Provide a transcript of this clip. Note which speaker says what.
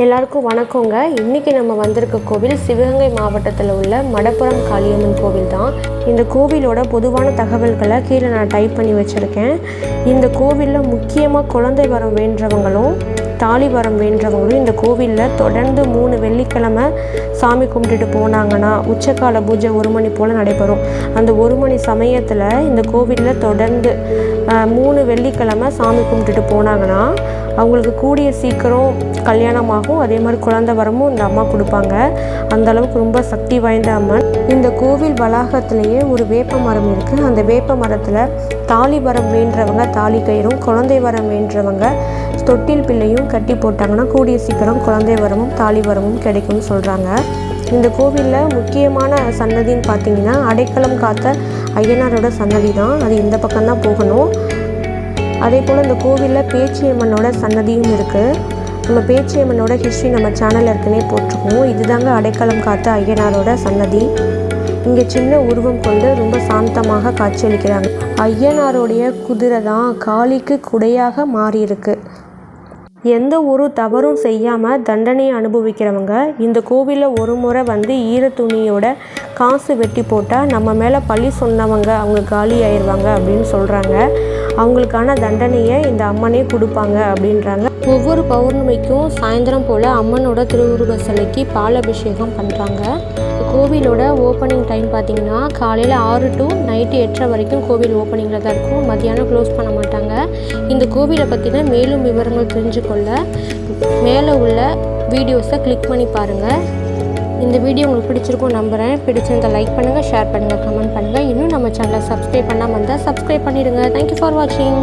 Speaker 1: எல்லாருக்கும் வணக்கங்க. இன்றைக்கி நம்ம வந்திருக்க கோவில் சிவகங்கை மாவட்டத்தில் உள்ள மடப்புரம் காளியம்மன் கோவில் தான். இந்த கோவிலோட பொதுவான தகவல்களை கீழே நான் டைப் பண்ணி வச்சுருக்கேன். இந்த கோவிலில் முக்கியமாக குழந்தை வரம் வேண்டவங்களும் தாலி வரம் வேண்டவங்களும் இந்த கோவிலில் தொடர்ந்து 3 வெள்ளிக்கிழமை சாமி கும்பிட்டுட்டு போனாங்கன்னா உச்சக்கால பூஜை 1 மணி போல் நடைபெறும். அந்த 1 மணி சமயத்தில் இந்த கோவிலில் தொடர்ந்து 3 வெள்ளிக்கிழமை சாமி கும்பிட்டுட்டு போனாங்கன்னா அவங்களுக்கு கூடிய சீக்கிரம் கல்யாணமாகும். அதே மாதிரி குழந்தை வரமும் இந்த அம்மா கொடுப்பாங்க. அந்த அளவுக்கு ரொம்ப சக்தி வாய்ந்த அம்மன். இந்த கோவில் வளாகத்திலேயே ஒரு வேப்ப மரம் இருக்குது. அந்த வேப்ப மரத்தில் தாலி வரம் வேண்டவங்க தாலி கயிறும், குழந்தை வரம் வேண்டவங்க தொட்டில் பிள்ளையும் கட்டி போட்டாங்கன்னா கூடிய சீக்கிரம் குழந்தை வரமும் தாலி வரமும் கிடைக்கும்னு சொல்கிறாங்க. இந்த கோவிலில் முக்கியமான சன்னதின்னு பார்த்தீங்கன்னா அடைக்கலம் காத்த ஐயனாரோட சன்னதி தான். அது இந்த பக்கம்தான் போகணும். அதே போல் இந்த கோவிலில் பேச்சியம்மனோட சன்னதியும் இருக்குது. நம்ம பேச்சியம்மனோட ஹிஸ்ட்ரி நம்ம சேனலில் இருக்குன்னே போட்டிருக்கோம். இதுதாங்க அடைக்கலம் காத்த ஐயனாரோட சன்னதி. இங்கே சின்ன உருவம் கொண்டு ரொம்ப சாந்தமாக காட்சியளிக்கிறாங்க. ஐயனாரோடைய குதிரை தான் காளிக்கு குடையாக மாறியிருக்கு. எந்த ஒரு தவறும் செய்யாமல் தண்டனையை அனுபவிக்கிறவங்க இந்த கோவிலில் ஒரு முறை வந்து ஈரத்துணியோட காசு வெட்டி போட்டால் நம்ம மேலே பழி சொன்னவங்க அவங்க காலி ஆயிடுவாங்க அப்படின்னு சொல்கிறாங்க. அவங்களுக்கான தண்டனையை இந்த அம்மனே கொடுப்பாங்க அப்படின்றாங்க. ஒவ்வொரு பௌர்ணமிக்கும் சாயந்தரம் போல் அம்மனோட திருவுருவ சிலைக்கு பால் அபிஷேகம் பண்ணுறாங்க. கோவிலோட ஓப்பனிங் டைம் பார்த்திங்கன்னா காலையில் 6 to நைட்டு 8:30 வரைக்கும் கோவில் ஓப்பனிங்கில் தான் இருக்கும். மத்தியானம் க்ளோஸ் பண்ண மாட்டாங்க. இந்த கோவிலை பற்றின மேலும் விவரங்கள் தெரிஞ்சுக்கொள்ள மேலே உள்ள வீடியோஸை கிளிக் பண்ணி பாருங்கள். இந்த வீடியோ உங்களுக்கு பிடிச்சிருக்கும் நம்புகிறேன். பிடிச்சிருந்தால் லைக் பண்ணுங்கள், ஷேர் பண்ணுங்கள், கமெண்ட் பண்ணுங்கள். இன்னும் நம்ம சேனலை சப்ஸ்கிரைப் பண்ணாமல் இருந்தால் சப்ஸ்கிரைப் பண்ணிடுங்க. தேங்க்யூ ஃபார் வாட்சிங்.